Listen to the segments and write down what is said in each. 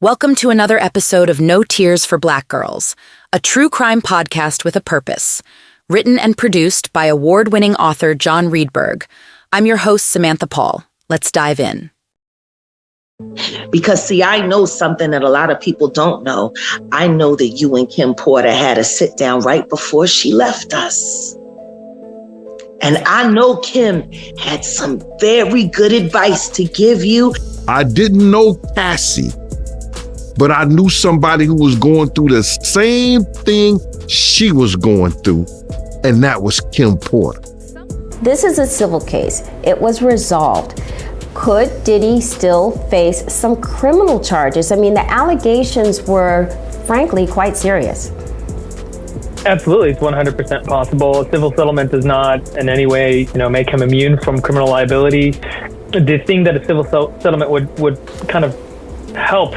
Welcome to another episode of No Tears for Black Girls, a true crime podcast with a purpose. Written and produced by award-winning author John Reedberg. I'm your host, Samantha Paul. Let's dive in. Because, see, I know something that a lot of people don't know. I know that you and Kim Porter had a sit down right before she left us. And I know Kim had some very good advice to give you. I didn't know Cassie, but I knew somebody who was going through the same thing she was going through, and that was Kim Porter. This is a civil case. It was resolved. Could Diddy still face some criminal charges? I mean, the allegations were, frankly, quite serious. Absolutely, it's 100% possible. A civil settlement does not in any way, make him immune from criminal liability. The thing that a civil settlement would kind of help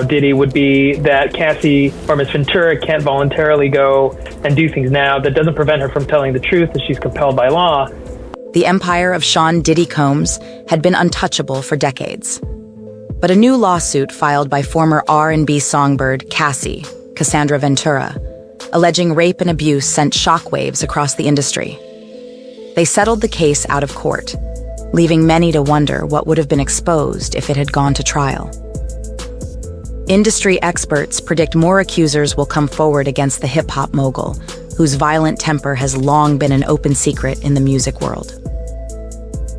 Diddy would be that Cassie or Ms. Ventura can't voluntarily go and do things now. That doesn't prevent her from telling the truth as she's compelled by law. The empire of Sean Diddy Combs had been untouchable for decades. But a new lawsuit filed by former R&B songbird Cassie, Cassandra Ventura, alleging rape and abuse sent shockwaves across the industry. They settled the case out of court, leaving many to wonder what would have been exposed if it had gone to trial. Industry experts predict more accusers will come forward against the hip-hop mogul, whose violent temper has long been an open secret in the music world.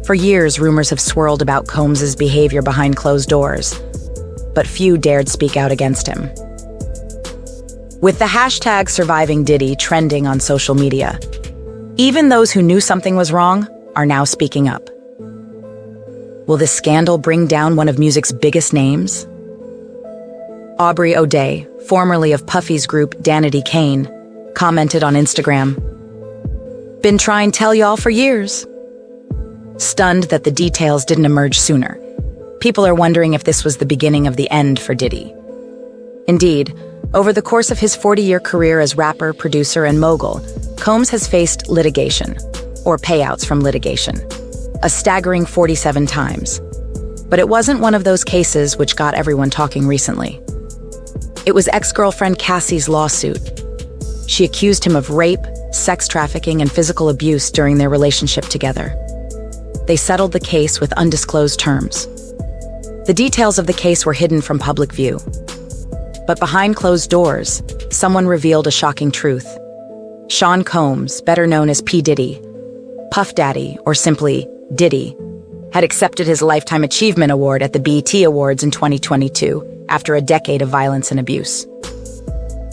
For years, rumors have swirled about Combs' behavior behind closed doors, but few dared speak out against him. With the hashtag #SurvivingDiddy trending on social media, even those who knew something was wrong are now speaking up. Will this scandal bring down one of music's biggest names? Aubrey O'Day, formerly of Puffy's group Danity Kane, commented on Instagram, "Been trying to tell y'all for years." Stunned that the details didn't emerge sooner, people are wondering if this was the beginning of the end for Diddy. Indeed, over the course of his 40-year career as rapper, producer, and mogul, Combs has faced litigation, or payouts from litigation, a staggering 47 times. But it wasn't one of those cases which got everyone talking recently. It was ex-girlfriend Cassie's lawsuit. She accused him of rape, sex trafficking, and physical abuse during their relationship together. They settled the case with undisclosed terms. The details of the case were hidden from public view. But behind closed doors, someone revealed a shocking truth. Sean Combs, better known as P. Diddy, Puff Daddy, or simply Diddy, had accepted his Lifetime Achievement Award at the BET Awards in 2022 after a decade of violence and abuse.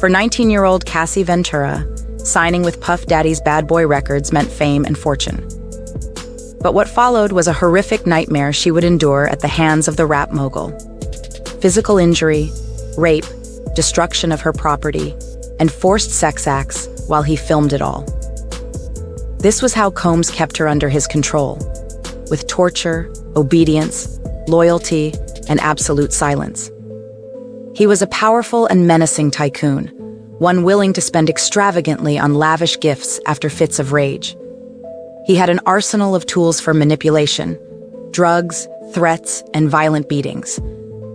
For 19-year-old Cassie Ventura, signing with Puff Daddy's Bad Boy Records meant fame and fortune. But what followed was a horrific nightmare she would endure at the hands of the rap mogul. Physical injury, rape, destruction of her property, and forced sex acts while he filmed it all. This was how Combs kept her under his control, with torture, obedience, loyalty, and absolute silence. He was a powerful and menacing tycoon, one willing to spend extravagantly on lavish gifts after fits of rage. He had an arsenal of tools for manipulation, drugs, threats, and violent beatings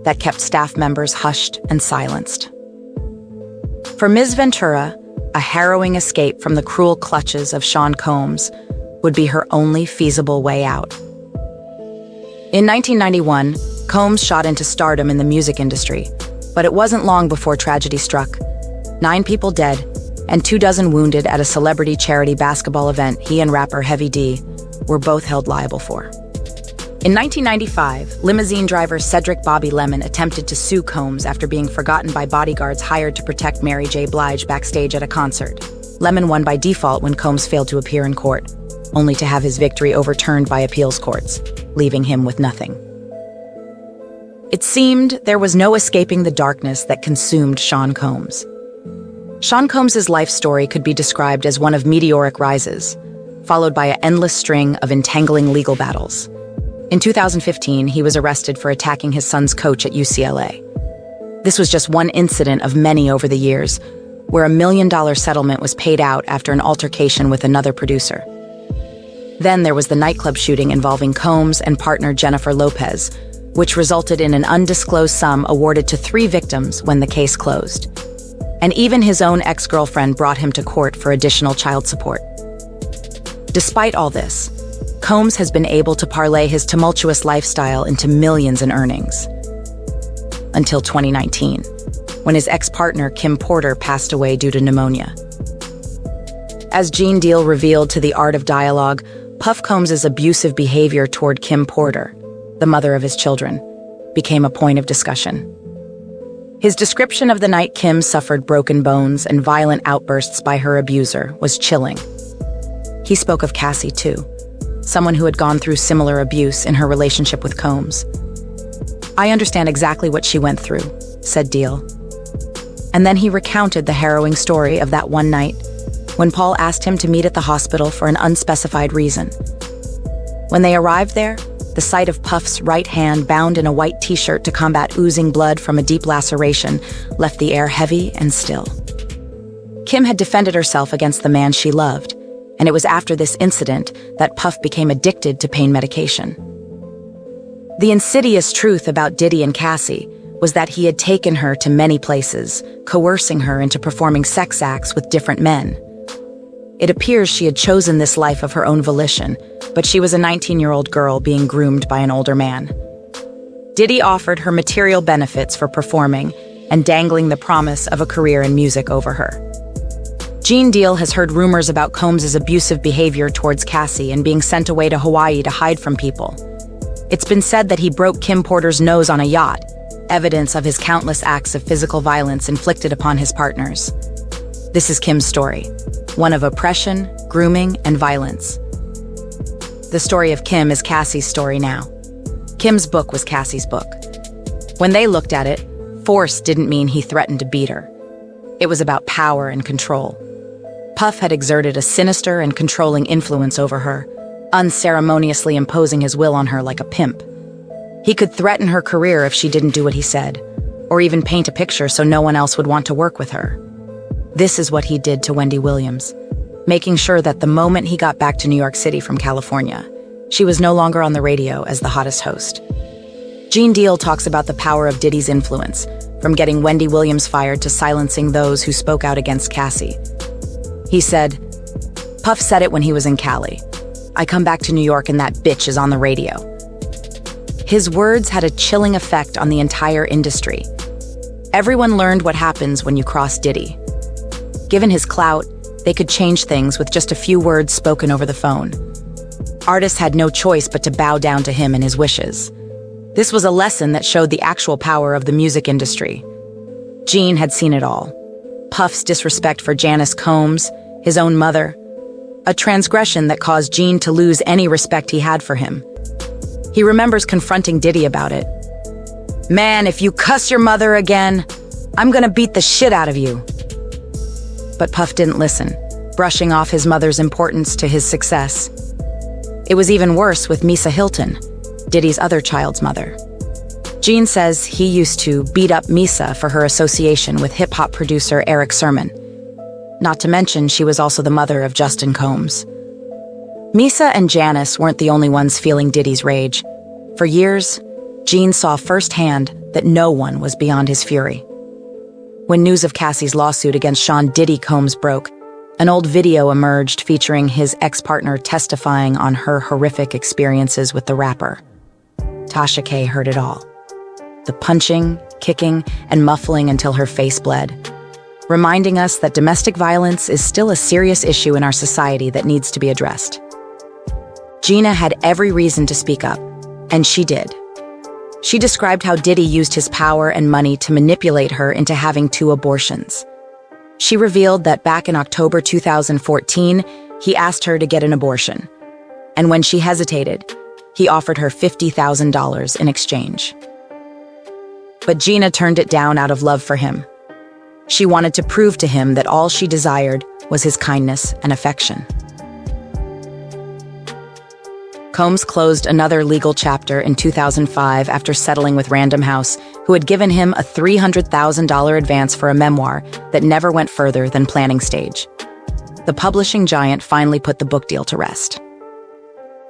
that kept staff members hushed and silenced. For Ms. Ventura, a harrowing escape from the cruel clutches of Sean Combs would be her only feasible way out. In 1991, Combs shot into stardom in the music industry, but it wasn't long before tragedy struck. 9 people dead and 24 wounded at a celebrity charity basketball event he and rapper Heavy D were both held liable for. In 1995, limousine driver Cedric Bobby Lemon attempted to sue Combs after being forgotten by bodyguards hired to protect Mary J. Blige backstage at a concert. Lemon won by default when Combs failed to appear in court, only to have his victory overturned by appeals courts, leaving him with nothing. It seemed there was no escaping the darkness that consumed Sean Combs. Sean Combs' life story could be described as one of meteoric rises, followed by an endless string of entangling legal battles. In 2015, he was arrested for attacking his son's coach at UCLA. This was just one incident of many over the years, where $1 million settlement was paid out after an altercation with another producer. Then there was the nightclub shooting involving Combs and partner Jennifer Lopez, which resulted in an undisclosed sum awarded to 3 victims when the case closed. And even his own ex-girlfriend brought him to court for additional child support. Despite all this, Combs has been able to parlay his tumultuous lifestyle into millions in earnings. Until 2019, when his ex-partner Kim Porter passed away due to pneumonia. As Gene Deal revealed to The Art of Dialogue, Puff Combs' abusive behavior toward Kim Porter, the mother of his children, became a point of discussion. His description of the night Kim suffered broken bones and violent outbursts by her abuser was chilling. He spoke of Cassie, too, someone who had gone through similar abuse in her relationship with Combs. "I understand exactly what she went through," said Deal. And then he recounted the harrowing story of that one night when Paul asked him to meet at the hospital for an unspecified reason. When they arrived there, the sight of Puff's right hand bound in a white t-shirt to combat oozing blood from a deep laceration left the air heavy and still. Kim had defended herself against the man she loved, and it was after this incident that Puff became addicted to pain medication. The insidious truth about Diddy and Cassie was that he had taken her to many places, coercing her into performing sex acts with different men. It appears she had chosen this life of her own volition, but she was a 19-year-old girl being groomed by an older man. Diddy offered her material benefits for performing and dangling the promise of a career in music over her. Gene Deal has heard rumors about Combs' abusive behavior towards Cassie and being sent away to Hawaii to hide from people. It's been said that he broke Kim Porter's nose on a yacht, evidence of his countless acts of physical violence inflicted upon his partners. This is Kim's story, one of oppression, grooming, and violence. The story of Kim is Cassie's story now. Kim's book was Cassie's book. When they looked at it, force didn't mean he threatened to beat her. It was about power and control. Puff had exerted a sinister and controlling influence over her, unceremoniously imposing his will on her like a pimp. He could threaten her career if she didn't do what he said, or even paint a picture so no one else would want to work with her. This is what he did to Wendy Williams, making sure that the moment he got back to New York City from California, she was no longer on the radio as the hottest host. Gene Deal talks about the power of Diddy's influence, from getting Wendy Williams fired to silencing those who spoke out against Cassie. He said, "Puff said it when he was in Cali. I come back to New York and that bitch is on the radio." His words had a chilling effect on the entire industry. Everyone learned what happens when you cross Diddy. Given his clout, they could change things with just a few words spoken over the phone. Artists had no choice but to bow down to him and his wishes. This was a lesson that showed the actual power of the music industry. Gene had seen it all. Puff's disrespect for Janice Combs, his own mother, a transgression that caused Gene to lose any respect he had for him. He remembers confronting Diddy about it. "Man, if you cuss your mother again, I'm gonna beat the shit out of you." But Puff didn't listen, brushing off his mother's importance to his success. It was even worse with Misa Hilton, Diddy's other child's mother. Gene says he used to beat up Misa for her association with hip-hop producer Eric Sermon. Not to mention, she was also the mother of Justin Combs. Misa and Janice weren't the only ones feeling Diddy's rage. For years, Gene saw firsthand that no one was beyond his fury. When news of Cassie's lawsuit against Sean Diddy Combs broke, an old video emerged featuring his ex-partner testifying on her horrific experiences with the rapper. Tasha K heard it all. The punching, kicking, and muffling until her face bled, reminding us that domestic violence is still a serious issue in our society that needs to be addressed. Gina had every reason to speak up, and she did. She described how Diddy used his power and money to manipulate her into having 2 abortions. She revealed that back in October 2014, he asked her to get an abortion. And when she hesitated, he offered her $50,000 in exchange. But Gina turned it down out of love for him. She wanted to prove to him that all she desired was his kindness and affection. Combs closed another legal chapter in 2005 after settling with Random House, who had given him a $300,000 advance for a memoir that never went further than planning stage. The publishing giant finally put the book deal to rest.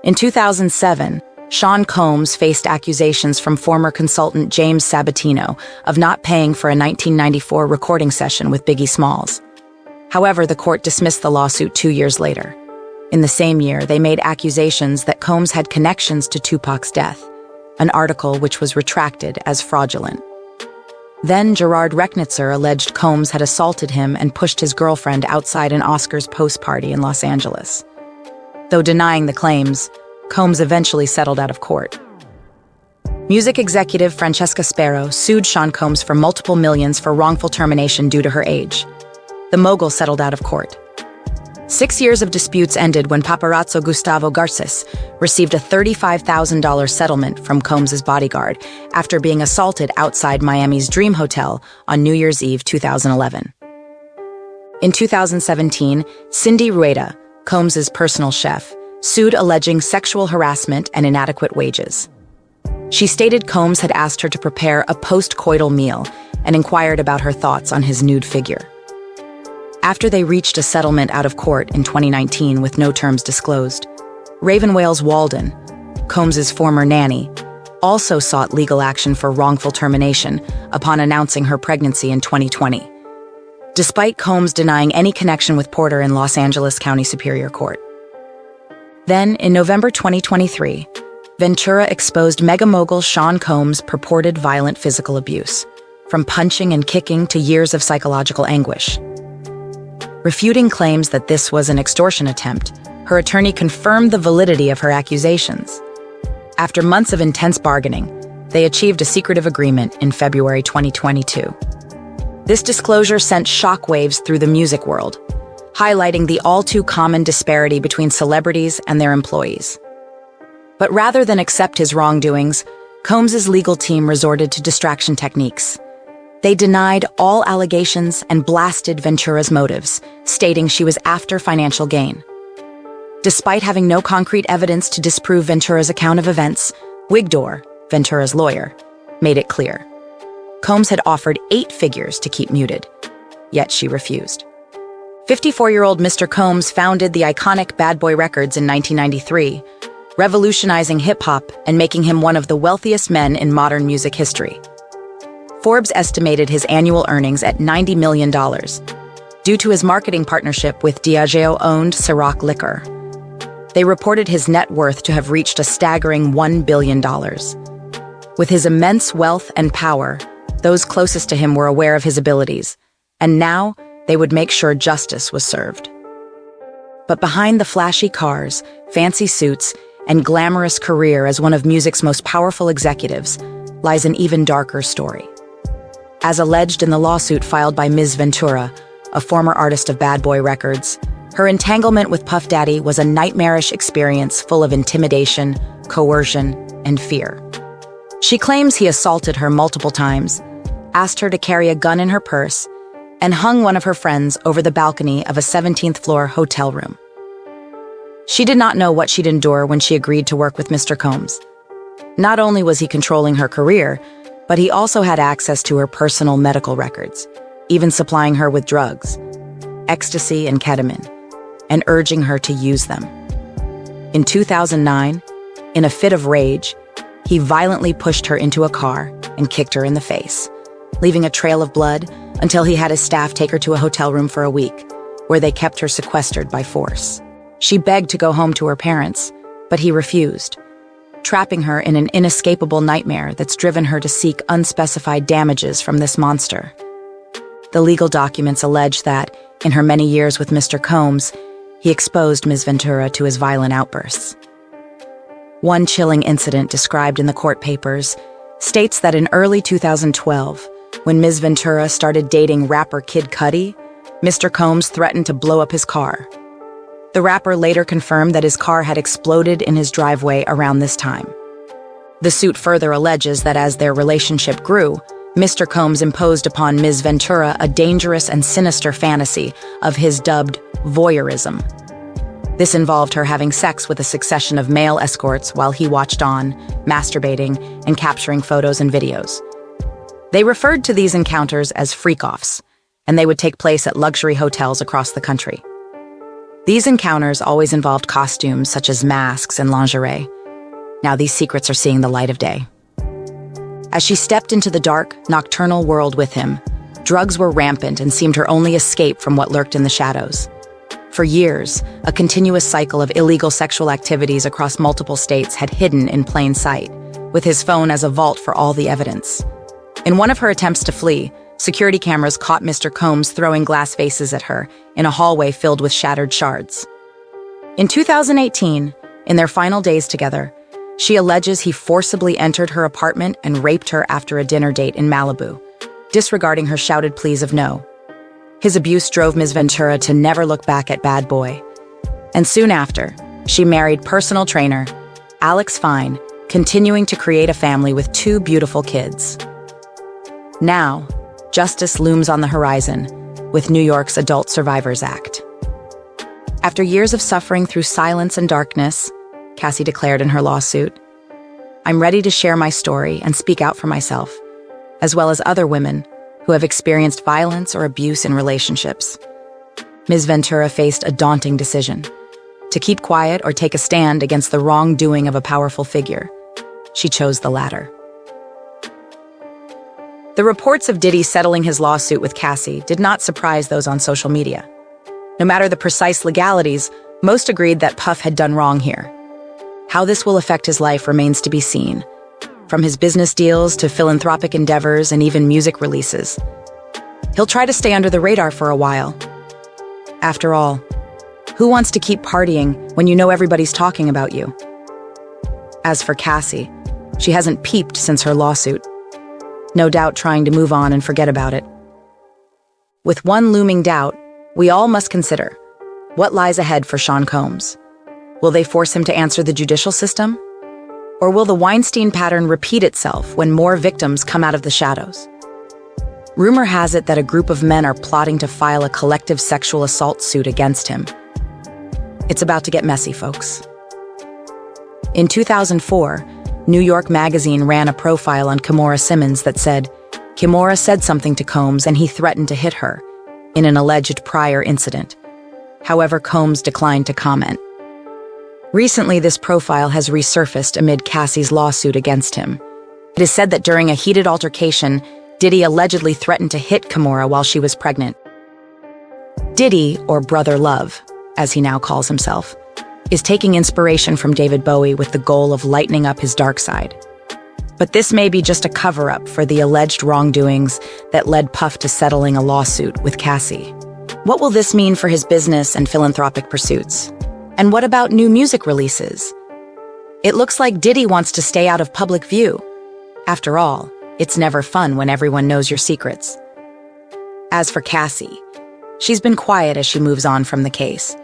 In 2007, Sean Combs faced accusations from former consultant James Sabatino of not paying for a 1994 recording session with Biggie Smalls. However, the court dismissed the lawsuit 2 years later. In the same year, they made accusations that Combs had connections to Tupac's death, an article which was retracted as fraudulent. Then Gerard Recknitzer alleged Combs had assaulted him and pushed his girlfriend outside an Oscars post-party in Los Angeles. Though denying the claims, Combs eventually settled out of court. Music executive Francesca Sparrow sued Sean Combs for multiple millions for wrongful termination due to her age. The mogul settled out of court. 6 years of disputes ended when paparazzo Gustavo Garces received a $35,000 settlement from Combs' bodyguard after being assaulted outside Miami's Dream Hotel on New Year's Eve 2011. In 2017, Cindy Rueda, Combs' personal chef, sued alleging sexual harassment and inadequate wages. She stated Combs had asked her to prepare a post-coital meal and inquired about her thoughts on his nude figure. After they reached a settlement out of court in 2019 with no terms disclosed, Raven Wales Walden, Combs' former nanny, also sought legal action for wrongful termination upon announcing her pregnancy in 2020, despite Combs denying any connection with Porter in Los Angeles County Superior Court. Then, in November 2023, Ventura exposed mega mogul Sean Combs' purported violent physical abuse, from punching and kicking to years of psychological anguish. Refuting claims that this was an extortion attempt, her attorney confirmed the validity of her accusations. After months of intense bargaining, they achieved a secretive agreement in February 2022. This disclosure sent shockwaves through the music world, highlighting the all-too-common disparity between celebrities and their employees. But rather than accept his wrongdoings, Combs' legal team resorted to distraction techniques. They denied all allegations and blasted Ventura's motives, stating she was after financial gain. Despite having no concrete evidence to disprove Ventura's account of events, Wigdor, Ventura's lawyer, made it clear. Combs had offered 8 figures to keep muted, yet she refused. 54-year-old Mr. Combs founded the iconic Bad Boy Records in 1993, revolutionizing hip-hop and making him one of the wealthiest men in modern music history. Forbes estimated his annual earnings at $90 million, due to his marketing partnership with Diageo-owned Ciroc Liquor. They reported his net worth to have reached a staggering $1 billion. With his immense wealth and power, those closest to him were aware of his abilities, and now they would make sure justice was served. But behind the flashy cars, fancy suits, and glamorous career as one of music's most powerful executives lies an even darker story. As alleged in the lawsuit filed by Ms. Ventura, a former artist of Bad Boy Records, her entanglement with Puff Daddy was a nightmarish experience full of intimidation, coercion, and fear. She claims he assaulted her multiple times, asked her to carry a gun in her purse, and hung one of her friends over the balcony of a 17th-floor hotel room. She did not know what she'd endure when she agreed to work with Mr. Combs. Not only was he controlling her career, but he also had access to her personal medical records, even supplying her with drugs, ecstasy and ketamine, and urging her to use them. In 2009, in a fit of rage, he violently pushed her into a car and kicked her in the face, leaving a trail of blood until he had his staff take her to a hotel room for a week, where they kept her sequestered by force. She begged to go home to her parents, but he refused, trapping her in an inescapable nightmare that's driven her to seek unspecified damages from this monster. The legal documents allege that, in her many years with Mr. Combs, he exposed Ms. Ventura to his violent outbursts. One chilling incident described in the court papers states that in early 2012, when Ms. Ventura started dating rapper Kid Cudi, Mr. Combs threatened to blow up his car. The rapper later confirmed that his car had exploded in his driveway around this time. The suit further alleges that as their relationship grew, Mr. Combs imposed upon Ms. Ventura a dangerous and sinister fantasy of his dubbed voyeurism. This involved her having sex with a succession of male escorts while he watched on, masturbating, and capturing photos and videos. They referred to these encounters as freak-offs, and they would take place at luxury hotels across the country. These encounters always involved costumes such as masks and lingerie. Now these secrets are seeing the light of day. As she stepped into the dark, nocturnal world with him, drugs were rampant and seemed her only escape from what lurked in the shadows. For years, a continuous cycle of illegal sexual activities across multiple states had hidden in plain sight, with his phone as a vault for all the evidence. In one of her attempts to flee, security cameras caught Mr. Combs throwing glass vases at her in a hallway filled with shattered shards. In 2018, in their final days together, she alleges he forcibly entered her apartment and raped her after a dinner date in Malibu, disregarding her shouted pleas of no. His abuse drove Ms. Ventura to never look back at Bad Boy. And soon after, she married personal trainer Alex Fine, continuing to create a family with 2 beautiful kids. Now, justice looms on the horizon with New York's Adult Survivors Act. After years of suffering through silence and darkness, Cassie declared in her lawsuit, "I'm ready to share my story and speak out for myself, as well as other women who have experienced violence or abuse in relationships." Ms. Ventura faced a daunting decision: to keep quiet or take a stand against the wrongdoing of a powerful figure. She chose the latter. The reports of Diddy settling his lawsuit with Cassie did not surprise those on social media. No matter the precise legalities, most agreed that Puff had done wrong here. How this will affect his life remains to be seen, from his business deals to philanthropic endeavors and even music releases. He'll try to stay under the radar for a while. After all, who wants to keep partying when you know everybody's talking about you? As for Cassie, she hasn't peeped since her lawsuit, no doubt trying to move on and forget about it. With one looming doubt, we all must consider, what lies ahead for Sean Combs? Will they force him to answer the judicial system? Or will the Weinstein pattern repeat itself when more victims come out of the shadows? Rumor has it that a group of men are plotting to file a collective sexual assault suit against him. It's about to get messy, folks. In 2004, New York Magazine ran a profile on Kimora Simmons that said, Kimora said something to Combs and he threatened to hit her in an alleged prior incident. However, Combs declined to comment. Recently, this profile has resurfaced amid Cassie's lawsuit against him. It is said that during a heated altercation, Diddy allegedly threatened to hit Kimora while she was pregnant. Diddy, or Brother Love, as he now calls himself, is taking inspiration from David Bowie with the goal of lightening up his dark side. But this may be just a cover-up for the alleged wrongdoings that led Puff to settling a lawsuit with Cassie. What will this mean for his business and philanthropic pursuits? And what about new music releases? It looks like Diddy wants to stay out of public view. After all, it's never fun when everyone knows your secrets. As for Cassie, she's been quiet as she moves on from the case.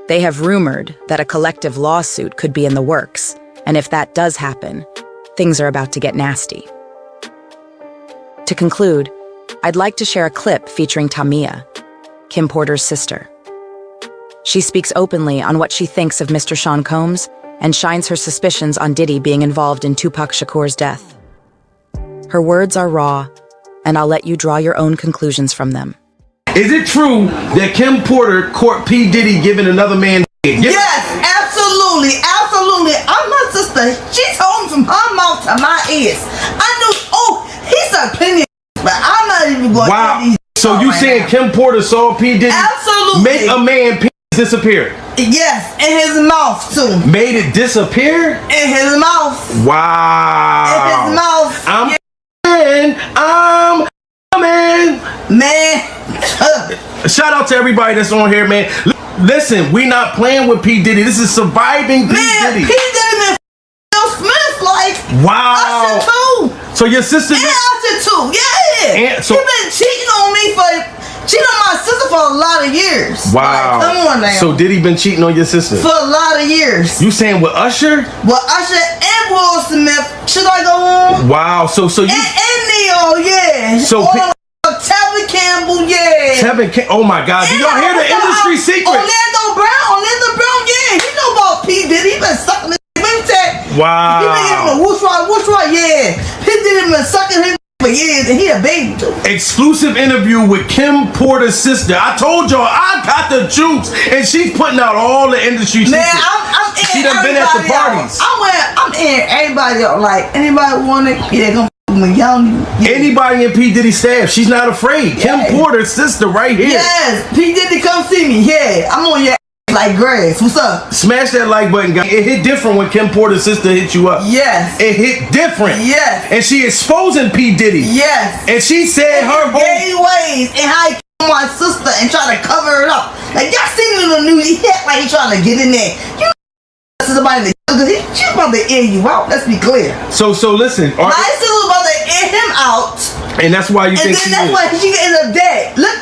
They have rumored that a collective lawsuit could be in the works, and if that does happen, things are about to get nasty. To conclude, I'd like to share a clip featuring Tamia, Kim Porter's sister. She speaks openly on what she thinks of Mr. Sean Combs and shines her suspicions on Diddy being involved in Tupac Shakur's death. Her words are raw, and I'll let you draw your own conclusions from them. Is it true that Kim Porter caught P. Diddy giving another man head? Yes, absolutely, absolutely. I'm my sister. She told me from her mouth to my ears. I knew, he said plenty of but I'm not even going to Wow. So you saying Kim Porter saw P. Diddy absolutely make a man penis disappear? Yes, in his mouth too. Made it disappear? In his mouth. Wow. In his mouth. I'm Man. Shout out to everybody that's on here, man. Listen, we not playing with P. Diddy. This is surviving P. Diddy. P. Diddy been Will Smith like wow. Usher too. So your sister and Usher too. Yeah. And so, he been cheating on me cheating on my sister for a lot of years. Wow. Like, come on now. So Diddy been cheating on your sister for a lot of years. You saying with Usher? With Usher and Will Smith. Should I go on? Wow. So you and Neo, yeah. So Tevin Campbell, yeah. Oh my God! Do y'all hear the industry secret? Orlando Brown, yeah. He know about P. Diddy. He been sucking his dick. Wow. He been giving him a whoosh right, yeah. P. Diddy been sucking his for years, and he a baby too. Exclusive interview with Kim Porter's sister. I told y'all I got the juice, and she's putting out all the industry secrets. Man, She done been at the parties. I'm in everybody out. Like, anybody want it? Yeah, come with young. Anybody in P. Diddy staff, she's not afraid. Kim Porter's sister right here. Yes, P. Diddy, come see me. Yeah, I'm on your ass like grass. What's up? Smash that like button, guys. It hit different when Kim Porter's sister hit you up. Yes. It hit different. Yes. And she exposing P. Diddy. Yes. And she said her whole gay ways and how he killed my sister and try to cover it up. Like, y'all seen it on the news. He act like he trying to get in there. You know somebody because she's about to air you out. Let's be clear. So listen. My sister was about to air him out. And that's why you think and then that's why she ended up dead. Look,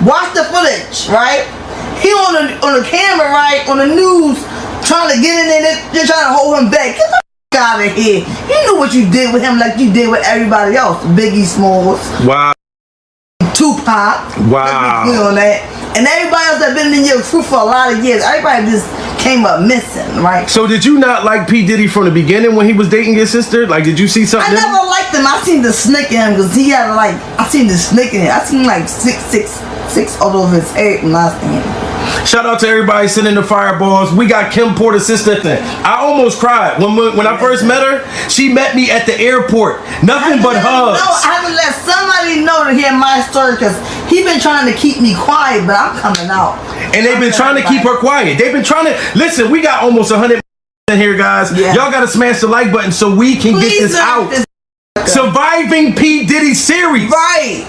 watch the footage, right? He on the camera, right, on the news, trying to get in there. They're trying to hold him back. Get the f*** out of here. You knew what you did with him like you did with everybody else. Biggie Smalls. Wow. Tupac. Wow. Let's be clear on that. And everybody else that been in your crew for a lot of years. Everybody just came up missing, right? So did you not like P. Diddy from the beginning when he was dating your sister? Like, did you see something? I never liked him. I seen the snake in him because he had I seen the snake in him. I seen like six all over his head when I seen him. Shout out to everybody sending the fireballs. We got Kim Porter's sister. I almost cried when I first met her. She met me at the airport. Nothing but hugs. No, I haven't let somebody know to hear my story because he been trying to keep me quiet, but I'm coming out. And they've been trying to keep her quiet. They've been trying to listen. We got almost 100 in here, guys. Yeah. Y'all got to smash the like button so we can get this out. Surviving P. Diddy series. Right.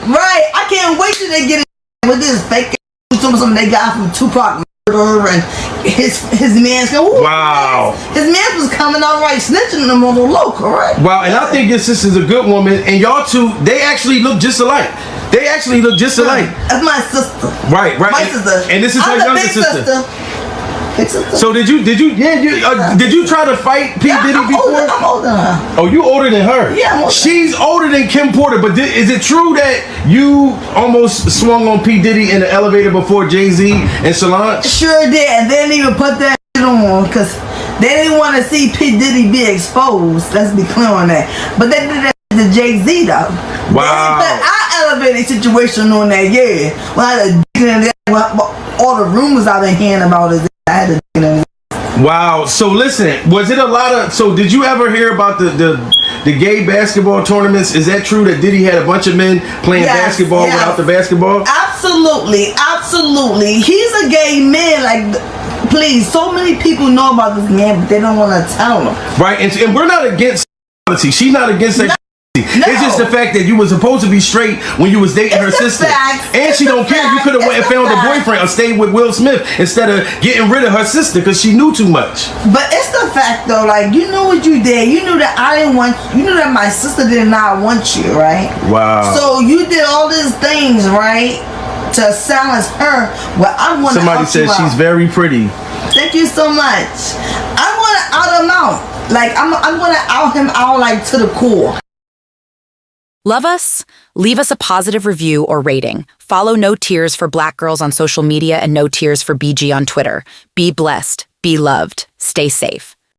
I can't wait till they get it with this fake. Something they got from Tupac murder and his man's going. Wow. His man was coming out right, snitching them on the low, correct? Wow, and I think your sister's a good woman, and y'all two, they actually look just alike. That's my sister. Right. My sister. And this is her younger sister. Big sister. So did you try to fight P. Diddy before? I'm older than her. Oh, you older than her? Yeah, I'm older. She's older than Kim Porter, but is it true that you almost swung on P. Diddy in the elevator before Jay-Z and Solange? Sure did, and they didn't even put that shit on because they didn't want to see P. Diddy be exposed. Let's be clear on that. But they did that to Jay-Z though. Wow. They didn't put our elevator situation on that, yeah. All the rumors I've been hearing about is I had to dig in. Wow. So listen, was it a lot of? So did you ever hear about the gay basketball tournaments? Is that true that Diddy had a bunch of men playing basketball without the basketball? Absolutely. He's a gay man. Like, please, so many people know about this man, but they don't want to tell them. Right, and we're not against sexuality. She's not against sexuality. No. It's just the fact that you were supposed to be straight when you was dating her sister. And she don't care. You could have went and found a boyfriend or stayed with Will Smith instead of getting rid of her sister because she knew too much. But it's the fact though, like, you know what you did. You knew that I didn't want you. Knew that my sister did not want you, right? Wow. So you did all these things, right, to silence her. Well, I want to. Somebody said she's very pretty. Thank you so much. I want to out him out. Like, I'm going to out him out, like, to the core. Love us? Leave us a positive review or rating. Follow No Tears for Black Girls on social media and No Tears for BG on Twitter. Be blessed. Be loved. Stay safe.